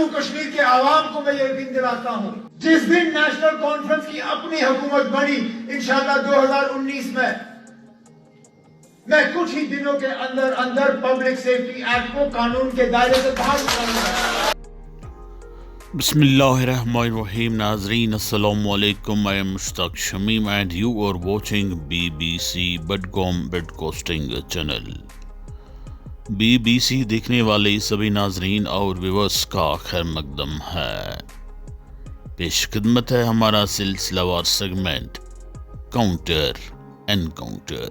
जम्मू कश्मीर के आवाम को मैं यकीन दिलाता हूँ, जिस दिन नेशनल कॉन्फ्रेंस की अपनी हुकूमत बनी इंशाअल्लाह 2019 में, मैं कुछ ही दिनों के अंदर अंदर पब्लिक सेफ्टी एक्ट को कानून के दायरे से बाहर निकालूंगा। बिस्मिल्लाहिर्रहमानिर्रहीम। नाजरीन अस्सलामु अलैकुम। I am Mushtaq Shamim and you are watching BBC Budgom Broadcasting Channel। BBC देखने वाले सभी नाजरीन और व्यूअर्स का खैर मकदम है। पेश खिदमत है हमारा सिलसिलावार सेगमेंट काउंटर एनकाउंटर।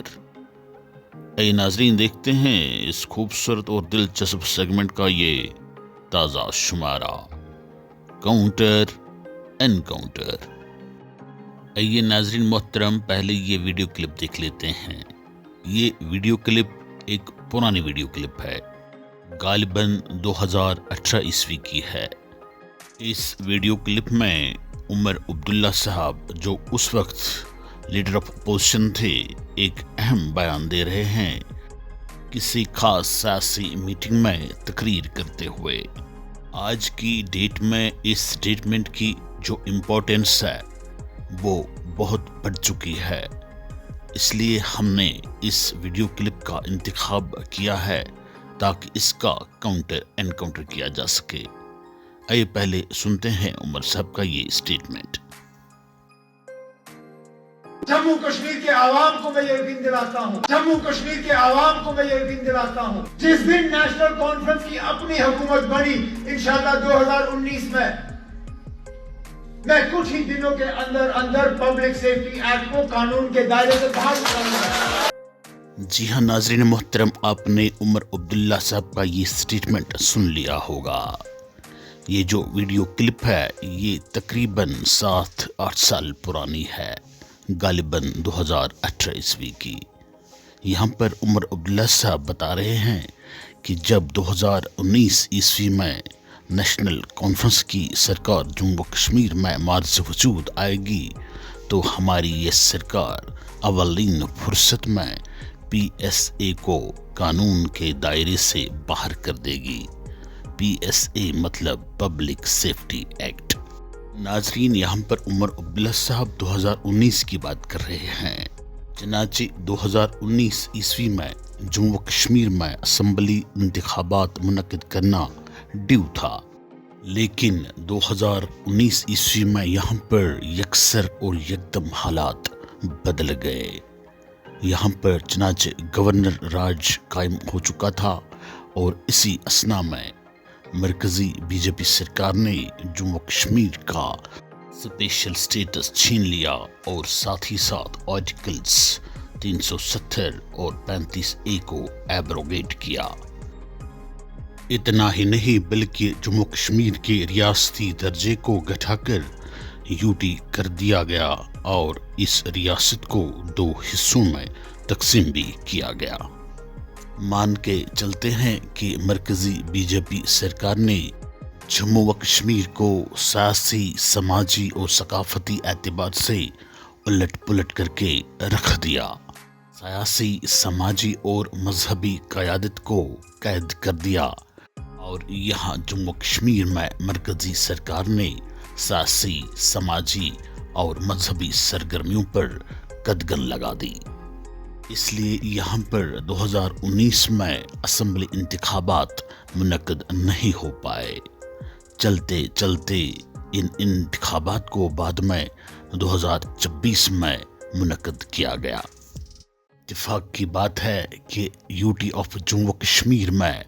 ऐ नाजरीन, देखते हैं इस खूबसूरत और दिलचस्प सेगमेंट का ये ताज़ा शुमारा काउंटर एनकाउंटर। आइए नाजरीन मोहतरम, पहले ये वीडियो क्लिप देख लेते हैं। ये वीडियो क्लिप एक पुरानी वीडियो क्लिप है, गालिबन 2018 ईस्वी की है। इस वीडियो क्लिप में उमर अब्दुल्ला साहब, जो उस वक्त लीडर ऑफ अपोजिशन थे, एक अहम बयान दे रहे हैं किसी खास सियासी मीटिंग में तकरीर करते हुए। आज की डेट में इस स्टेटमेंट की जो इम्पोर्टेंस है वो बहुत बढ़ चुकी है, इसलिए हमने इस वीडियो क्लिप का इंतखाब किया है ताकि इसका काउंटर एनकाउंटर किया जा सके। आइए पहले सुनते हैं उमर साहब का ये स्टेटमेंट। जम्मू कश्मीर के आवाम को मैं यकीन दिलाता हूँ, जम्मू कश्मीर के आवाम को मैं यकीन दिलाता हूँ, जिस दिन नेशनल कॉन्फ्रेंस की अपनी हुकूमत बनी इंशाअल्लाह 2019 में, मैं कुछ ही दिनों के अंदर अंदर पब्लिक सेफ्टी एक्ट को कानून के दायरे से बाहर निकालूंगा। जी हाँ नाजरीन मोहतरम, आपने उमर अब्दुल्ला साहब का ये स्टेटमेंट सुन लिया होगा। ये जो वीडियो क्लिप है ये तकरीबन 7-8 साल पुरानी है, गालिबन 2018 ईस्वी की। यहाँ पर उमर अब्दुल्ला साहब बता रहे हैं कि जब 2019 ईस्वी में नेशनल कॉन्फ्रेंस की सरकार जम्मू कश्मीर में मार्ज वजूद आएगी तो हमारी ये सरकार अवलीन फुर्सत में PSA को कानून के दायरे से बाहर कर देगी। PSA मतलब पब्लिक सेफ्टी एक्ट। नाजरीन, यहाँ पर उमर अब्दुल्ला साहब 2019 की बात कर रहे हैं। चनाचे 2019 ईस्वी में जम्मू कश्मीर में असम्बली इंतखाबात मुनक्किद करना ड्यू था, लेकिन 2019 ईस्वी में यहाँ पर यकसर और यकदम हालात बदल गए। यहाँ पर चनाचे गवर्नर राज कायम हो चुका था और इसी असना में मरकजी बीजेपी सरकार ने जम्मू कश्मीर का स्पेशल स्टेटस छीन लिया और साथ ही साथ आर्टिकल्स 370 और 35A को एब्रोगेट किया। इतना ही नहीं बल्कि जम्मू कश्मीर के रियासती दर्जे को घटाकर यूटी कर दिया गया और इस रियासत को 2 हिस्सों में तकसीम भी किया गया। मान के चलते हैं कि मरकजी बीजेपी सरकार ने जम्मू व कश्मीर को सियासी, समाजी और सकाफती एतबार से उलट पुलट करके रख दिया। सियासी, समाजी और मजहबी क़यादत को कैद कर दिया और यहाँ जम्मू कश्मीर में मरकजी सरकार ने सियासी, समाजी और मजहबी सरगर्मियों पर कदगन लगा दी। इसलिए यहाँ पर 2019 में असम्बली इंतखाबात मुनक्किद नहीं हो पाए। चलते चलते इन इंतखाबात को बाद में 2026 में मुनक्किद किया गया। इत्तेफाक की बात है कि यूटी ऑफ जम्मू कश्मीर में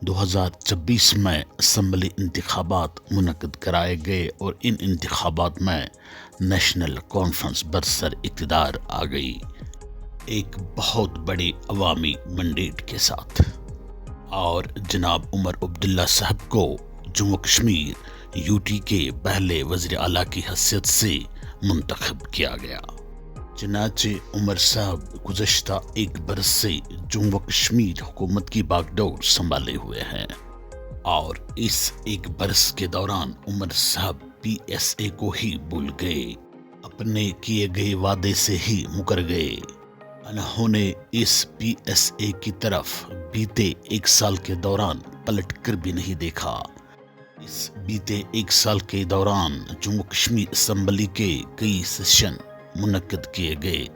2026 में असम्बली इंतखाबात मुनक्किद कराए गए और इन इंतखाबात में नेशनल कॉन्फ्रेंस बरसर इक़्तिदार आ गई, एक बहुत बड़े अवामी मैंडेट के साथ। और जनाब उमर अब्दुल्ला साहब को जम्मू कश्मीर यूटी के पहले वज़ीर आला की हैसियत से मुंतखब किया गया। चनाचे उमर साहब गुज़श्ता 1 बरस से जम्मू कश्मीर हुकूमत की बागडोर संभाले हुए हैं और इस 1 बरस के दौरान उमर साहब PSA को ही भूल गए, अपने किए गए वादे से ही मुकर गए। उन्होंने इस PSA की तरफ बीते 1 साल के दौरान पलट कर भी नहीं देखा। इस बीते एक साल के दौरान जम्मू कश्मीर असम्बली के कई सेशन मुनक्किद किए गए,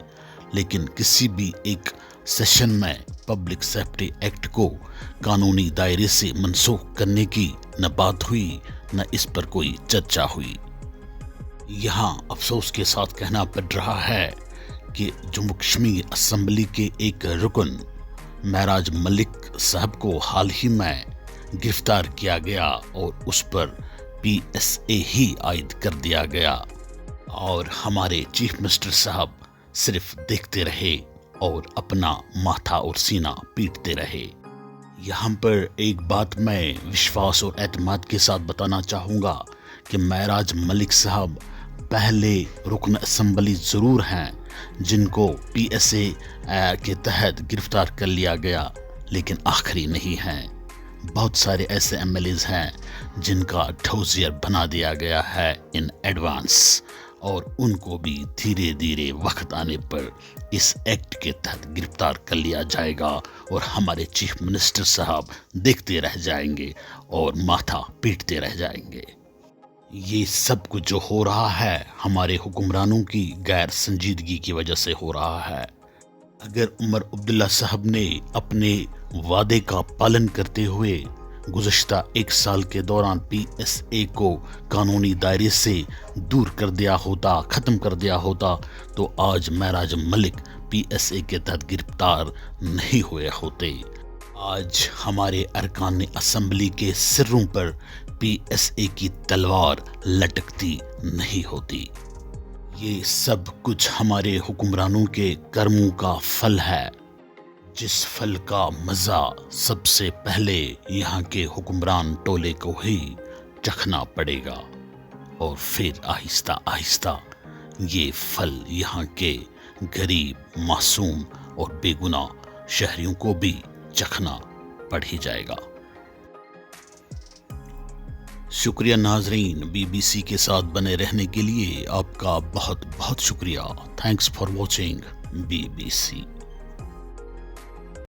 लेकिन किसी भी एक सेशन में पब्लिक सेफ्टी एक्ट को कानूनी दायरे से मनसूख करने की न बात हुई, न इस पर कोई चर्चा हुई। यहाँ अफसोस के साथ कहना पड़ रहा है कि जम्मू कश्मीर असम्बली के एक रुकन महराज मलिक साहब को हाल ही में गिरफ्तार किया गया और उस पर PSA ही आयद कर दिया गया, और हमारे चीफ मिनिस्टर साहब सिर्फ देखते रहे और अपना माथा और सीना पीटते रहे। यहाँ पर एक बात मैं विश्वास और एतमाद के साथ बताना चाहूँगा कि महराज मलिक साहब पहले रुकन असम्बली ज़रूर हैं जिनको PSA के तहत गिरफ्तार कर लिया गया, लेकिन आखिरी नहीं हैं। बहुत सारे ऐसे MLAs हैं जिनका ठोसियर बना दिया गया है इन एडवांस, और उनको भी धीरे धीरे वक्त आने पर इस एक्ट के तहत गिरफ्तार कर लिया जाएगा और हमारे चीफ मिनिस्टर साहब देखते रह जाएंगे और माथा पीटते रह जाएंगे। ये सब कुछ जो हो रहा है हमारे हुक्मरानों की गैर संजीदगी की वजह से हो रहा है। अगर उमर अब्दुल्ला साहब ने अपने वादे का पालन करते हुए गुज़श्ता एक साल के दौरान PSA को कानूनी दायरे से दूर कर दिया होता, ख़त्म कर दिया होता, तो आज महराज मलिक PSA के तहत गिरफ्तार नहीं हुए होते। आज हमारे अरकान असम्बली के सिरों पर PSA की तलवार लटकती नहीं होती। ये सब कुछ हमारे हुक्मरानों के कर्मों का फल है, जिस फल का मज़ा सबसे पहले यहाँ के हुक्मरान टोले को ही चखना पड़ेगा, और फिर आहिस्ता आहिस्ता ये फल यहाँ के गरीब, मासूम और बेगुनाह शहरियों को भी चखना पड़ ही जाएगा। शुक्रिया नाजरीन, BBC के साथ बने रहने के लिए आपका बहुत बहुत शुक्रिया। Thanks for watching BBC।